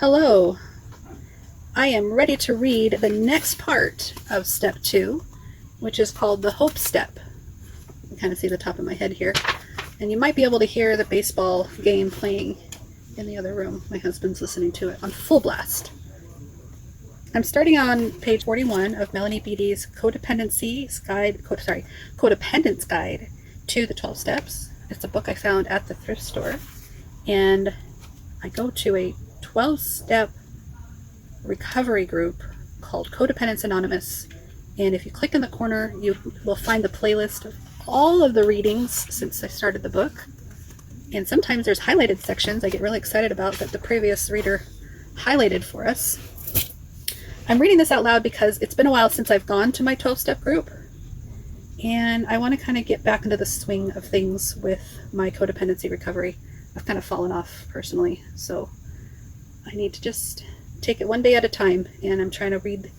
Hello, I am ready to read the next part of step 2, which is called the hope step. You can kind of see the top of my head here, and you might be able to hear the baseball game playing in the other room. My husband's listening to it on full blast. I'm starting on page 41 of Melody Beattie's Codependents Guide to the 12 Steps. It's a book I found at the thrift store, and I go to a 12-step recovery group called Codependents Anonymous, and if you click in the corner you will find the playlist of all of the readings since I started the book, and sometimes there's highlighted sections I get really excited about that the previous reader highlighted for us. I'm reading this out loud because it's been a while since I've gone to my 12-step group, and I want to kind of get back into the swing of things with my codependency recovery. I've kind of fallen off personally, so I need to just take it one day at a time, and I'm trying to read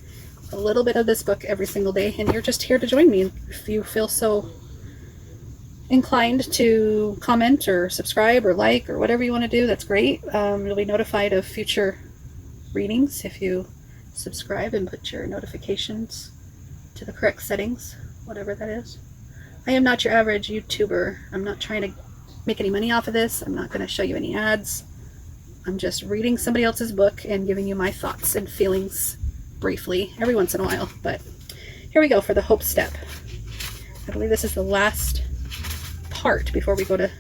a little bit of this book every single day, and you're just here to join me. If you feel so inclined to comment or subscribe or like or whatever you want to do, that's great. You'll be notified of future readings if you subscribe and put your notifications to the correct settings, whatever that is. I am not your average YouTuber. I'm not trying to make any money off of this. I'm not going to show you any ads. I'm just reading somebody else's book and giving you my thoughts and feelings briefly every once in a while. But here we go for the hope step. I believe this is the last part before we go to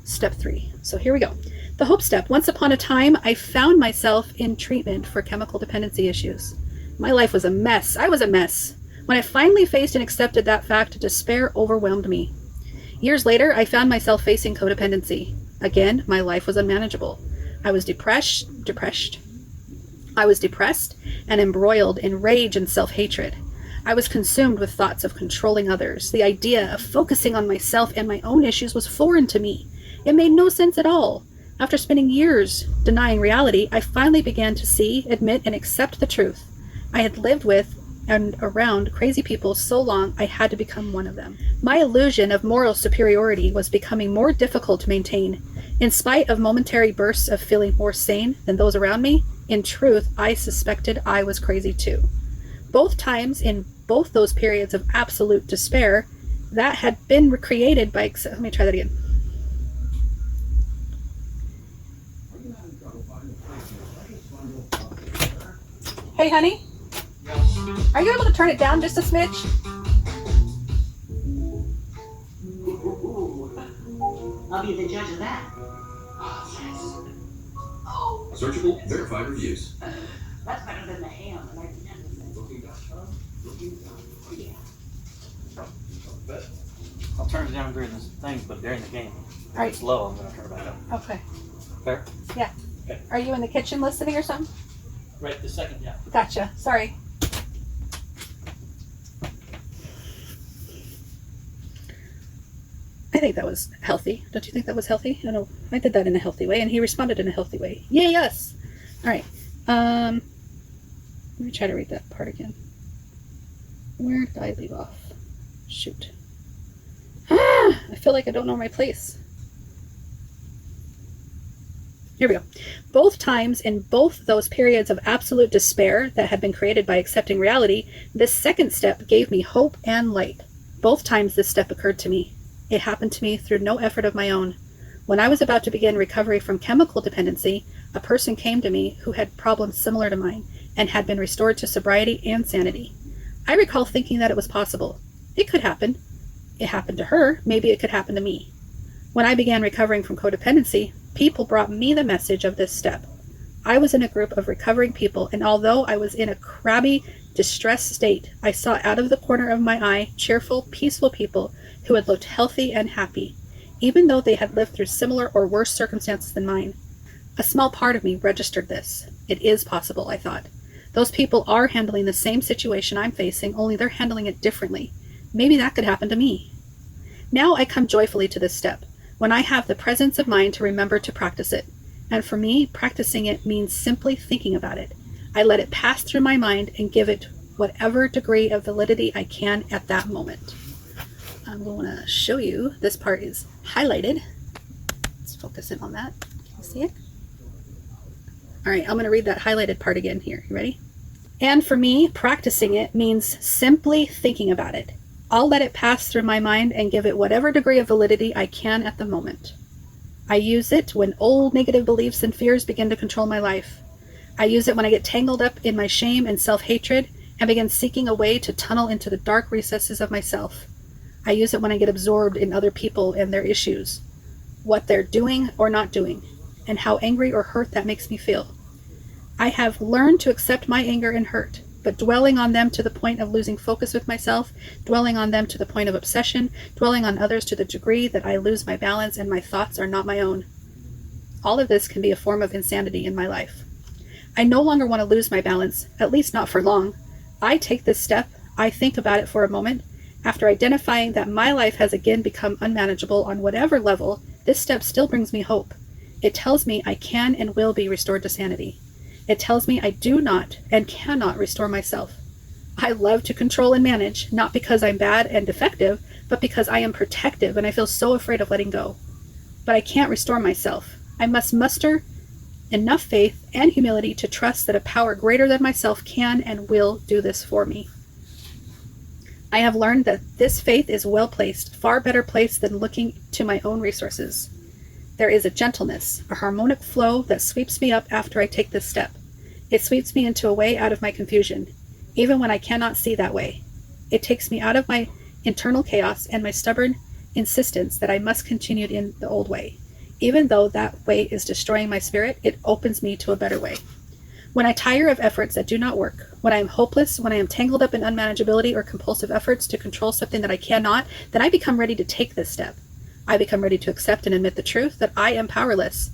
step 3. So here we go. The hope step. Once upon a time, I found myself in treatment for chemical dependency issues. My life was a mess. I was a mess. When I finally faced and accepted that fact, despair overwhelmed me. Years later, I found myself facing codependency. Again, my life was unmanageable. I was depressed and embroiled in rage and self-hatred. I was consumed with thoughts of controlling others. The idea of focusing on myself and my own issues was foreign to me. It made no sense at all. After spending years denying reality, I finally began to see, admit, and accept the truth. I had lived with and around crazy people so long I had to become one of them. My illusion of moral superiority was becoming more difficult to maintain. In spite of momentary bursts of feeling more sane than those around me, in truth, I suspected I was crazy too. Both times in both those periods of absolute despair that had been recreated by... Let me try that again. Hey, honey? Are you able to turn it down just a smidge? I'll be the judge of that. Oh. Searchable, verified reviews. That's better than the ham and everything. Booking.com. Yeah. I'll turn it down during the thing, but during the game. If Right. it's low, I'm going to turn it back up. Okay. Fair? Yeah. Okay. Are you in the kitchen listening or something? Right this second, yeah. Gotcha. Sorry. I think that was healthy. Don't you think that was healthy? I know I did that in a healthy way, and he responded in a healthy way. Yay, yes. All right. Let me try to read that part again. Where did I leave off? Shoot. I feel like I don't know my place. Here we go. Both times in both those periods of absolute despair that had been created by accepting reality, this second step gave me hope and light. Both times this step occurred to me. It happened to me through no effort of my own. When I was about to begin recovery from chemical dependency, a person came to me who had problems similar to mine and had been restored to sobriety and sanity. I recall thinking that it was possible. It could happen. It happened to her. Maybe it could happen to me. When I began recovering from codependency, people brought me the message of this step. I was in a group of recovering people, and although I was in a crabby, distressed state, I saw out of the corner of my eye cheerful, peaceful people who had looked healthy and happy, even though they had lived through similar or worse circumstances than mine. A small part of me registered this. It is possible, I thought. Those people are handling the same situation I'm facing, only they're handling it differently. Maybe that could happen to me. Now I come joyfully to this step, when I have the presence of mind to remember to practice it. And for me, practicing it means simply thinking about it. I let it pass through my mind and give it whatever degree of validity I can at that moment. I'm going to show you. This part is highlighted. Let's focus in on that. Can you see it? All right, I'm going to read that highlighted part again here. You ready? And for me, practicing it means simply thinking about it. I'll let it pass through my mind and give it whatever degree of validity I can at the moment. I use it when old negative beliefs and fears begin to control my life. I use it when I get tangled up in my shame and self-hatred and begin seeking a way to tunnel into the dark recesses of myself. I use it when I get absorbed in other people and their issues, what they're doing or not doing, and how angry or hurt that makes me feel. I have learned to accept my anger and hurt, but dwelling on them to the point of losing focus with myself, dwelling on them to the point of obsession, dwelling on others to the degree that I lose my balance and my thoughts are not my own. All of this can be a form of insanity in my life. I no longer want to lose my balance, at least not for long. I take this step, I think about it for a moment. After identifying that my life has again become unmanageable on whatever level, this step still brings me hope. It tells me I can and will be restored to sanity. It tells me I do not and cannot restore myself. I love to control and manage, not because I'm bad and defective, but because I am protective and I feel so afraid of letting go. But I can't restore myself. I must muster enough faith and humility to trust that a power greater than myself can and will do this for me. I have learned that this faith is well placed, far better placed than looking to my own resources. There is a gentleness, a harmonic flow that sweeps me up after I take this step. It sweeps me into a way out of my confusion, even when I cannot see that way. It takes me out of my internal chaos and my stubborn insistence that I must continue in the old way. Even though that way is destroying my spirit, it opens me to a better way. When I tire of efforts that do not work, when I am hopeless, when I am tangled up in unmanageability or compulsive efforts to control something that I cannot, then I become ready to take this step. I become ready to accept and admit the truth that I am powerless.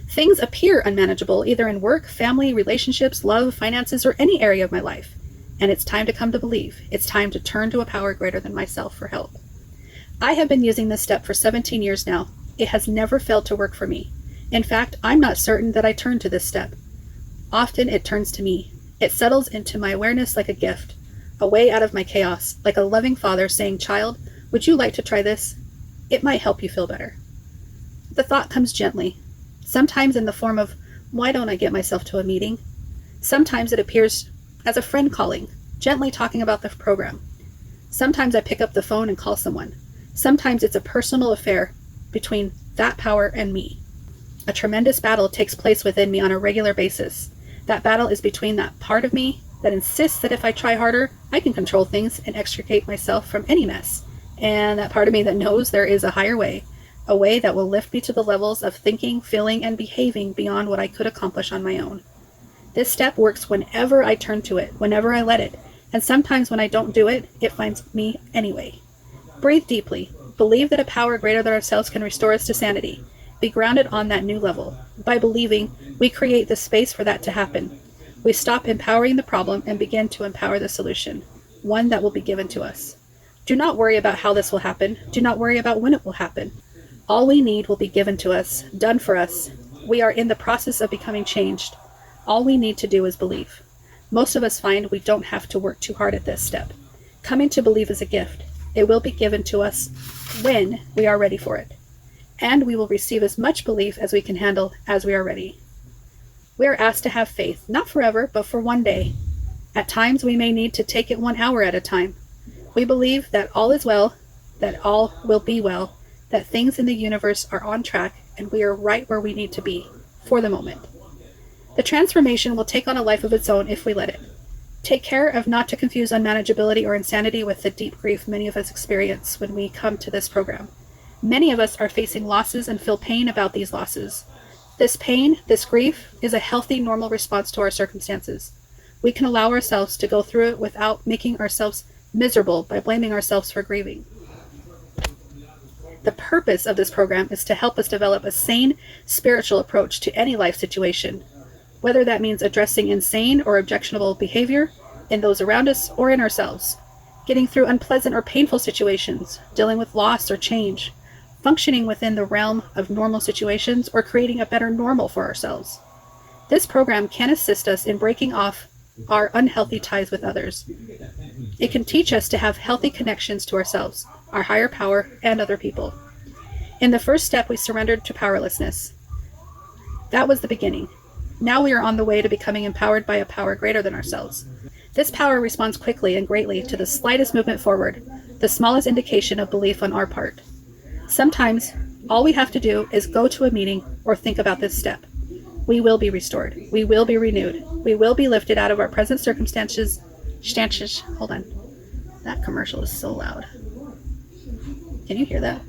Things appear unmanageable, either in work, family, relationships, love, finances, or any area of my life. And it's time to come to believe. It's time to turn to a power greater than myself for help. I have been using this step for 17 years now. It has never failed to work for me. In fact, I'm not certain that I turn to this step. Often it turns to me. It settles into my awareness like a gift, a way out of my chaos, like a loving father saying, "Child, would you like to try this? It might help you feel better." The thought comes gently, sometimes in the form of, "Why don't I get myself to a meeting?" Sometimes it appears as a friend calling, gently talking about the program. Sometimes I pick up the phone and call someone. Sometimes it's a personal affair between that power and me. A tremendous battle takes place within me on a regular basis. That battle is between that part of me that insists that if I try harder, I can control things and extricate myself from any mess, and that part of me that knows there is a higher way, a way that will lift me to the levels of thinking, feeling, and behaving beyond what I could accomplish on my own. This step works whenever I turn to it, whenever I let it, and sometimes when I don't do it, it finds me anyway. Breathe deeply. Believe that a power greater than ourselves can restore us to sanity. Be grounded on that new level. By believing, we create the space for that to happen. We stop empowering the problem and begin to empower the solution, one that will be given to us. Do not worry about how this will happen. Do not worry about when it will happen. All we need will be given to us, done for us. We are in the process of becoming changed. All we need to do is believe. Most of us find we don't have to work too hard at this step. Coming to believe is a gift. It will be given to us when we are ready for it. And we will receive as much belief as we can handle as we are ready. We are asked to have faith, not forever, but for one day. At times we may need to take it 1 hour at a time. We believe that all is well, that all will be well, that things in the universe are on track, and we are right where we need to be, for the moment. The transformation will take on a life of its own if we let it. Take care of not to confuse unmanageability or insanity with the deep grief many of us experience when we come to this program. Many of us are facing losses and feel pain about these losses. This pain, this grief, is a healthy, normal response to our circumstances. We can allow ourselves to go through it without making ourselves miserable by blaming ourselves for grieving. The purpose of this program is to help us develop a sane, spiritual approach to any life situation, whether that means addressing insane or objectionable behavior in those around us or in ourselves, getting through unpleasant or painful situations, dealing with loss or change, functioning within the realm of normal situations, or creating a better normal for ourselves. This program can assist us in breaking off our unhealthy ties with others. It can teach us to have healthy connections to ourselves, our higher power, and other people. In the first step, we surrendered to powerlessness. That was the beginning. Now we are on the way to becoming empowered by a power greater than ourselves. This power responds quickly and greatly to the slightest movement forward, the smallest indication of belief on our part. Sometimes, all we have to do is go to a meeting or think about this step. We will be restored. We will be renewed. We will be lifted out of our present circumstances. Hold on. That commercial is so loud. Can you hear that?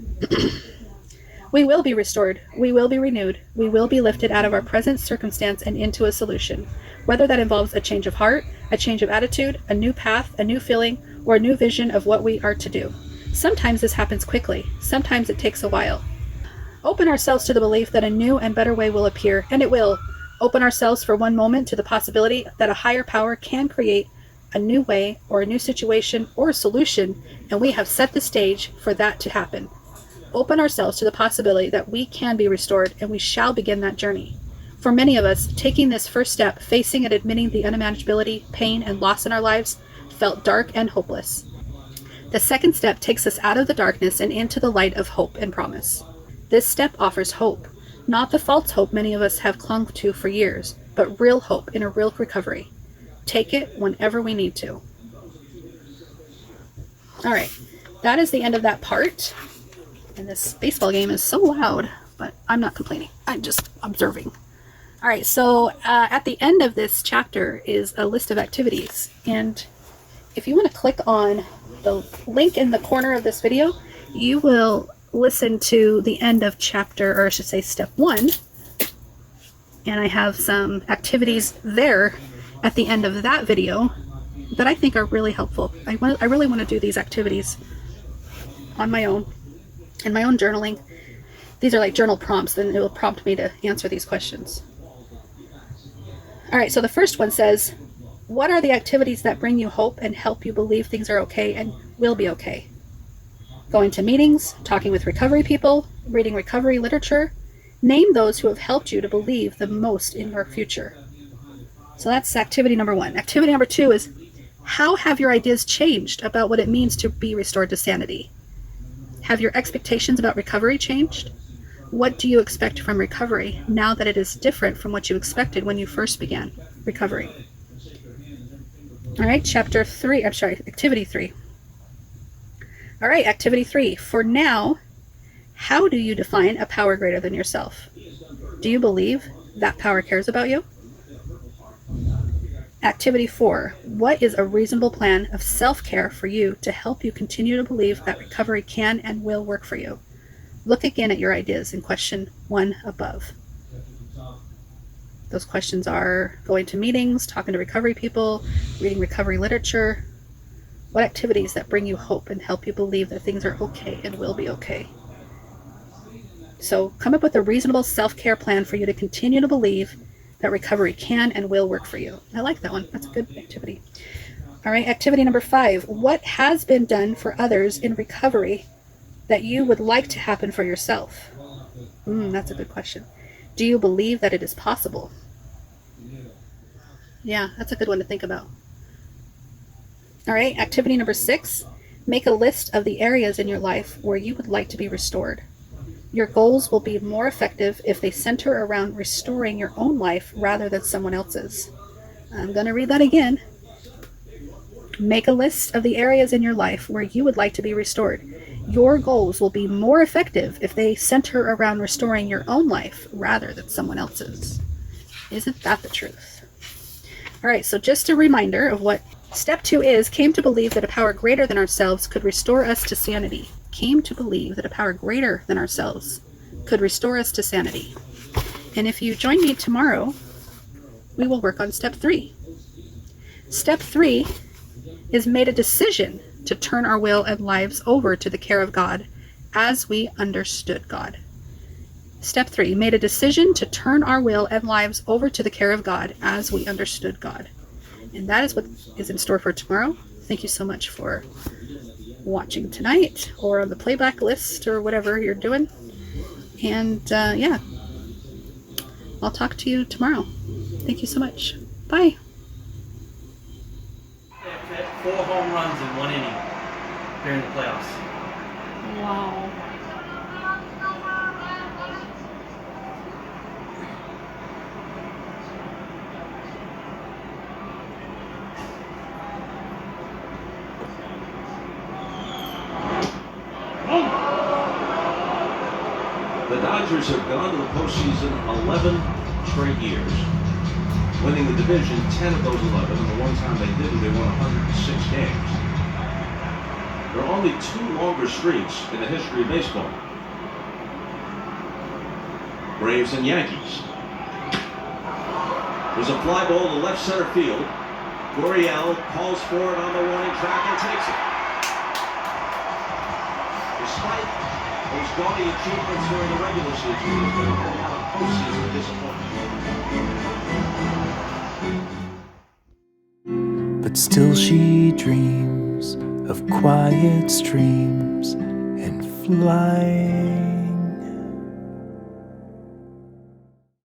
We will be restored. We will be renewed. We will be lifted out of our present circumstance and into a solution. Whether that involves a change of heart, a change of attitude, a new path, a new feeling, or a new vision of what we are to do. Sometimes this happens quickly. Sometimes it takes a while. Open ourselves to the belief that a new and better way will appear, and it will. Open ourselves for one moment to the possibility that a higher power can create a new way or a new situation or a solution, and we have set the stage for that to happen. Open ourselves to the possibility that we can be restored, and we shall begin that journey. For many of us, taking this first step, facing and admitting the unimaginability, pain, and loss in our lives, felt dark and hopeless. The second step takes us out of the darkness and into the light of hope and promise. This step offers hope, not the false hope many of us have clung to for years, but real hope in a real recovery. Take it whenever we need to. All right, that is the end of that part. And this baseball game is so loud, but I'm not complaining. I'm just observing. All right, so at the end of this chapter is a list of activities. And if you want to click on the link in the corner of this video, you will listen to the end of chapter, or I should say step 1. And I have some activities there at the end of that video that I think are really helpful. I really want to do these activities on my own, in my own journaling. These are like journal prompts, and it will prompt me to answer these questions. All right, so the first one says, what are the activities that bring you hope and help you believe things are okay and will be okay? Going to meetings, talking with recovery people, reading recovery literature. Name those who have helped you to believe the most in your future. So that's activity number 1. Activity number 2 is, how have your ideas changed about what it means to be restored to sanity? Have your expectations about recovery changed? What do you expect from recovery now that it is different from what you expected when you first began recovery? All right, activity 3. All right, activity 3. For now, how do you define a power greater than yourself? Do you believe that power cares about you? Activity 4. What is a reasonable plan of self-care for you to help you continue to believe that recovery can and will work for you? Look again at your ideas in question 1 above. Those questions are going to meetings, talking to recovery people, reading recovery literature. What activities that bring you hope and help you believe that things are okay and will be okay? So come up with a reasonable self-care plan for you to continue to believe that recovery can and will work for you. I like that one. That's a good activity. All right, activity number 5. What has been done for others in recovery that you would like to happen for yourself? That's a good question. Do you believe that it is possible? Yeah, that's a good one to think about. All right, activity number 6. Make a list of the areas in your life where you would like to be restored. Your goals will be more effective if they center around restoring your own life rather than someone else's. I'm going to read that again. Make a list of the areas in your life where you would like to be restored. Your goals will be more effective if they center around restoring your own life rather than someone else's. Isn't that the truth? All right, so just a reminder of what step 2 is. Came to believe that a power greater than ourselves could restore us to sanity. Came to believe that a power greater than ourselves could restore us to sanity. And if you join me tomorrow, we will work on step 3. Step 3 is made a decision to turn our will and lives over to the care of God as we understood God. Step 3, made a decision to turn our will and lives over to the care of God as we understood God. And that is what is in store for tomorrow. Thank you so much for watching tonight, or on the playback list, or whatever you're doing. And yeah, I'll talk to you tomorrow. Thank you so much. Bye. They hit 4 home runs in 1 inning during the playoffs. Wow. The Dodgers have gone to the postseason 11 straight years, winning the division 10 of those 11, and the one time they didn't, they won 106 games. There are only 2 longer streaks in the history of baseball. Braves and Yankees. There's a fly ball to left center field. Gurriel calls for it on the warning track and takes it. Despite those gaudy achievements during the regular season, there's been a whole lot of postseason disappointment. But still she dreams of quiet streams and flight.